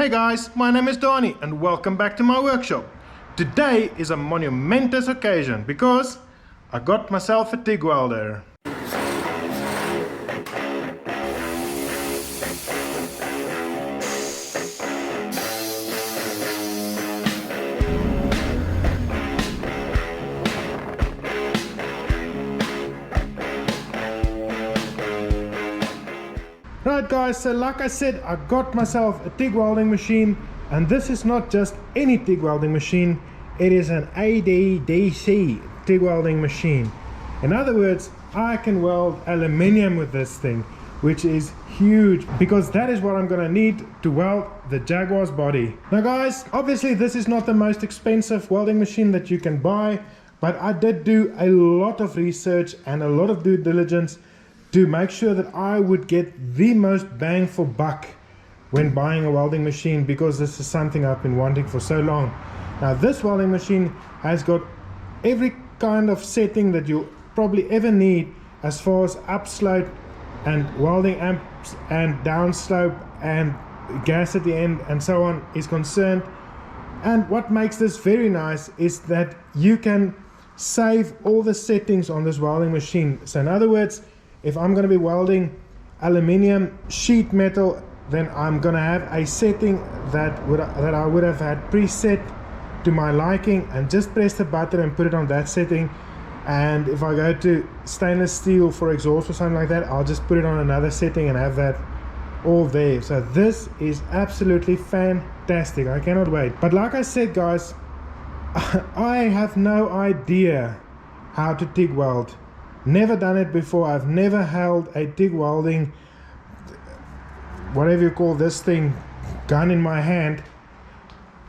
Hey guys, my name is Donnie and welcome back to my workshop. Today is a monumentous occasion because I got myself a TIG welder. Right guys, so like I said, I got myself a TIG welding machine, and this is not just any TIG welding machine, it is an ADDC TIG welding machine. In other words, I can weld aluminium with this thing, which is huge because that is what I'm going to need to weld the Jaguar's body. Now guys, obviously this is not the most expensive welding machine that you can buy, but I did do a lot of research and a lot of due diligence to make sure that I would get the most bang for buck when buying a welding machine, because this is something I've been wanting for so long. Now this welding machine has got every kind of setting that you'll probably ever need as far as upslope and welding amps and downslope and gas at the end and so on is concerned. And what makes this very nice is that you can save all the settings on this welding machine. So in other words, if I'm going to be welding aluminium sheet metal, then I'm going to have a setting that I would have had preset to my liking, and just press the button and put it on that setting. And if I go to stainless steel for exhaust or something like that, I'll just put it on another setting and have that all there. So this is absolutely fantastic. I cannot wait. But like I said guys, I have no idea how to TIG weld. Never done it before. I've never held a TIG welding, whatever you call this thing, gun in my hand.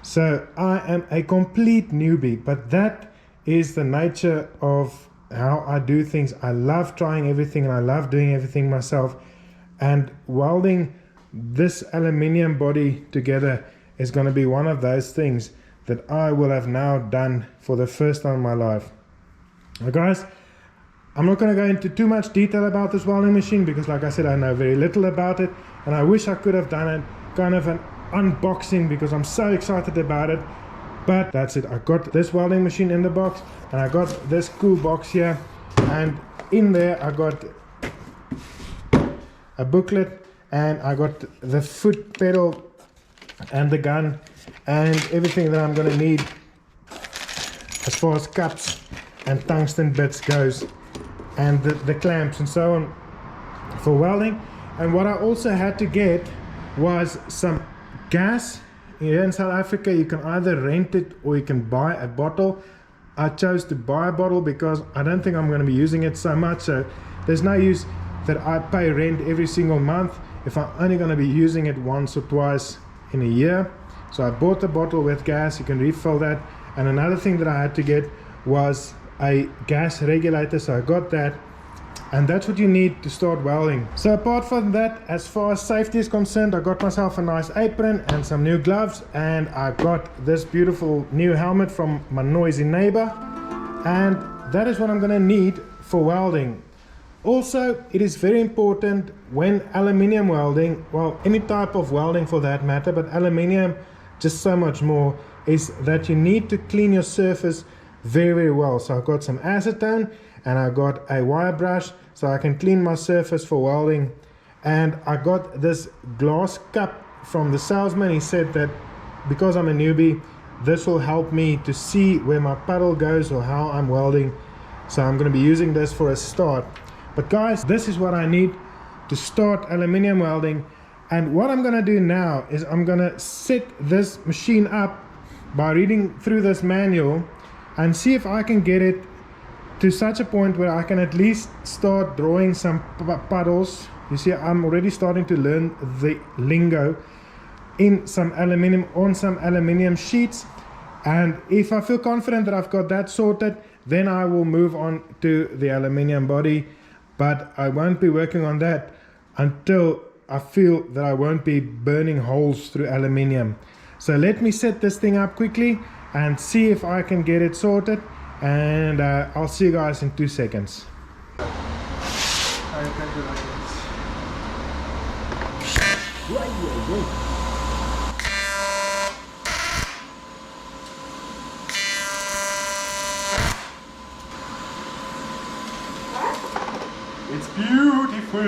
So I am a complete newbie, but that is the nature of how I do things. I love trying everything and I love doing everything myself, and welding this aluminium body together is going to be one of those things that I will have now done for the first time in my life. Now guys, I'm not going to go into too much detail about this welding machine because like I said, I know very little about it, and I wish I could have done it kind of an unboxing because I'm so excited about it. But that's it. I got this welding machine in the box, and I got this cool box here, and in there I got a booklet, and I got the foot pedal and the gun and everything that I'm going to need as far as cups and tungsten bits goes, and the clamps and so on for welding. And what I also had to get was some gas. Here in South Africa you can either rent it or you can buy a bottle. I chose to buy a bottle because I don't think I'm going to be using it so much, so there's no use that I pay rent every single month if I'm only going to be using it once or twice in a year. So I bought the bottle with gas. You can refill that. And another thing that I had to get was a gas regulator, so I got that, and that's what you need to start welding. So apart from that, as far as safety is concerned, I got myself a nice apron and some new gloves, and I got this beautiful new helmet from my noisy neighbor, and that is what I'm going to need for welding. Also, it is very important when aluminium welding, well, any type of welding for that matter, but aluminium just so much more, is that you need to clean your surface very well. So I got some acetone and I got a wire brush so I can clean my surface for welding, and I got this glass cup from the salesman. He said that because I'm a newbie, this will help me to see where my puddle goes or how I'm welding, so I'm going to be using this for a start. But guys, this is what I need to start aluminium welding, and what I'm going to do now is I'm going to set this machine up by reading through this manual and see if I can get it to such a point where I can at least start drawing some puddles. You see, I'm already starting to learn the lingo in some aluminium, on some aluminium sheets, and if I feel confident that I've got that sorted, then I will move on to the aluminium body. But I won't be working on that until I feel that I won't be burning holes through aluminium. So let me set this thing up quickly and see if I can get it sorted, and I'll see you guys in 2 seconds. Yay!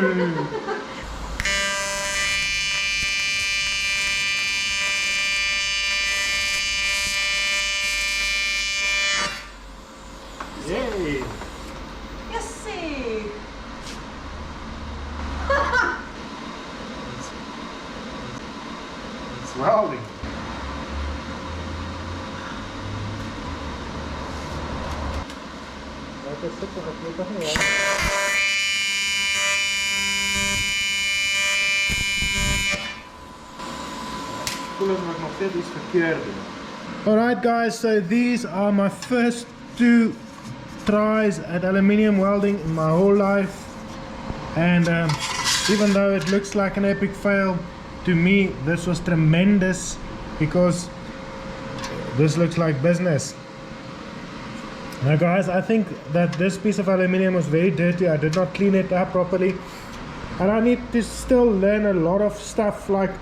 Yes, see. It's welding. Alright guys, so these are my first 2 tries at aluminium welding in my whole life, and even though it looks like an epic fail, to me this was tremendous because this looks like business. Now guys, I think that this piece of aluminium was very dirty. I did not clean it up properly, and I need to still learn a lot of stuff like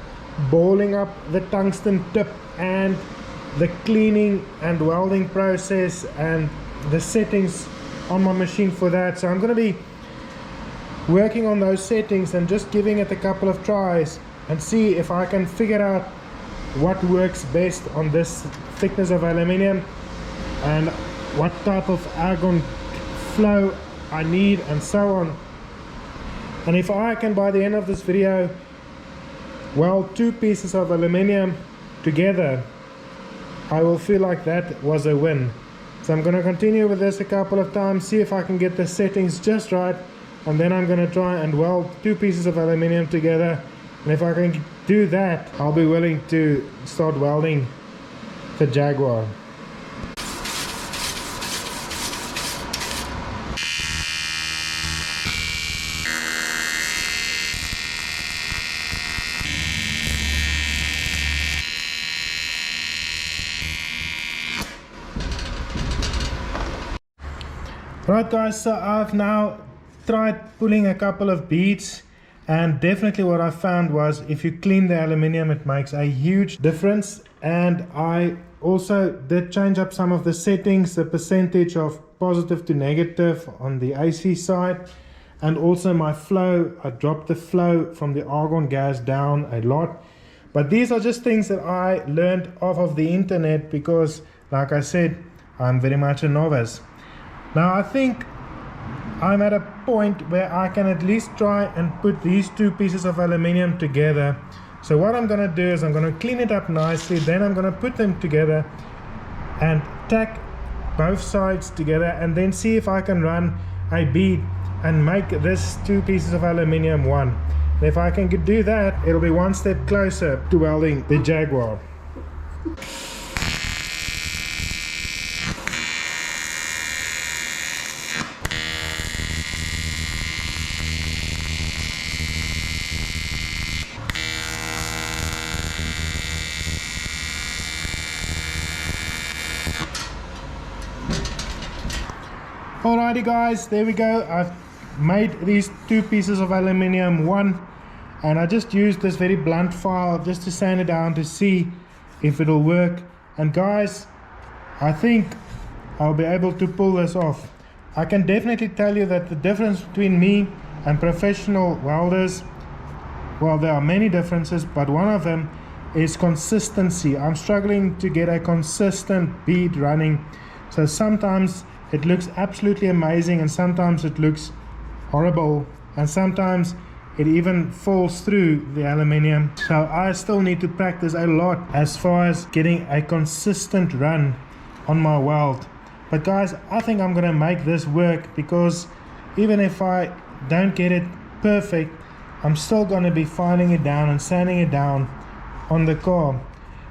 balling up the tungsten tip and the cleaning and welding process and the settings on my machine for that. So I'm going to be working on those settings and just giving it a couple of tries and see if I can figure out what works best on this thickness of aluminium and what type of argon flow I need and so on. And if I can, by the end of this video, weld 2 pieces of aluminium together, I will feel like that was a win. So I'm going to continue with this a couple of times, see if I can get the settings just right, and then I'm going to try and weld 2 pieces of aluminium together. And if I can do that, I'll be willing to start welding the Jaguar. Right guys, so I've now tried pulling a couple of beads, and definitely what I found was if you clean the aluminium it makes a huge difference. And I also did change up some of the settings, the percentage of positive to negative on the AC side, and also my flow. I dropped the flow from the argon gas down a lot. But these are just things that I learned off of the internet because, like I said, I'm very much a novice. Now I think I'm at a point where I can at least try and put these 2 pieces of aluminium together. So what I'm going to do is I'm going to clean it up nicely, then I'm going to put them together and tack both sides together, and then see if I can run a bead and make this 2 pieces of aluminium one. And if I can do that, it'll be one step closer to welding the Jaguar. Alrighty guys, there we go. I've made these 2 pieces of aluminium one, and I just used this very blunt file just to sand it down to see if it'll work. And guys, I think I'll be able to pull this off. I can definitely tell you that the difference between me and professional welders, well, there are many differences, but one of them is consistency. I'm struggling to get a consistent bead running. So sometimes it looks absolutely amazing, and sometimes it looks horrible, and sometimes it even falls through the aluminium. So I still need to practice a lot as far as getting a consistent run on my weld. But guys, I think I'm gonna make this work, because even if I don't get it perfect, I'm still gonna be filing it down and sanding it down on the car.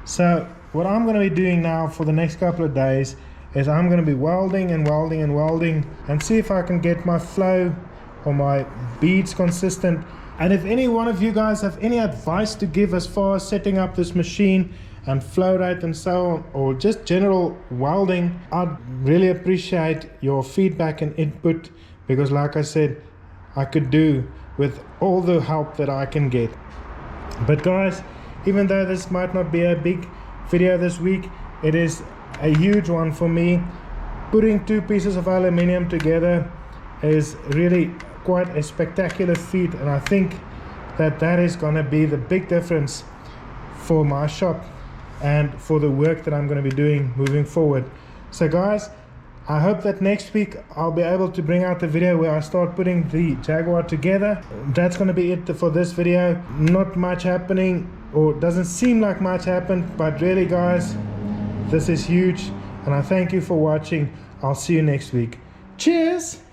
So what I'm gonna be doing now for the next couple of days is I'm going to be welding and welding and welding and see if I can get my flow or my beads consistent. And if any one of you guys have any advice to give as far as setting up this machine and flow rate and so on, or just general welding, I'd really appreciate your feedback and input, because like I said, I could do with all the help that I can get. But guys, even though this might not be a big video this week, it is a huge one for me. Putting 2 pieces of aluminium together is really quite a spectacular feat, and I think that is going to be the big difference for my shop and for the work that I'm going to be doing moving forward. So guys, I hope that next week I'll be able to bring out the video where I start putting the Jaguar together. That's going to be it for this video. Not much happening, or doesn't seem like much happened, but really guys, this is huge, and I thank you for watching. I'll see you next week. Cheers!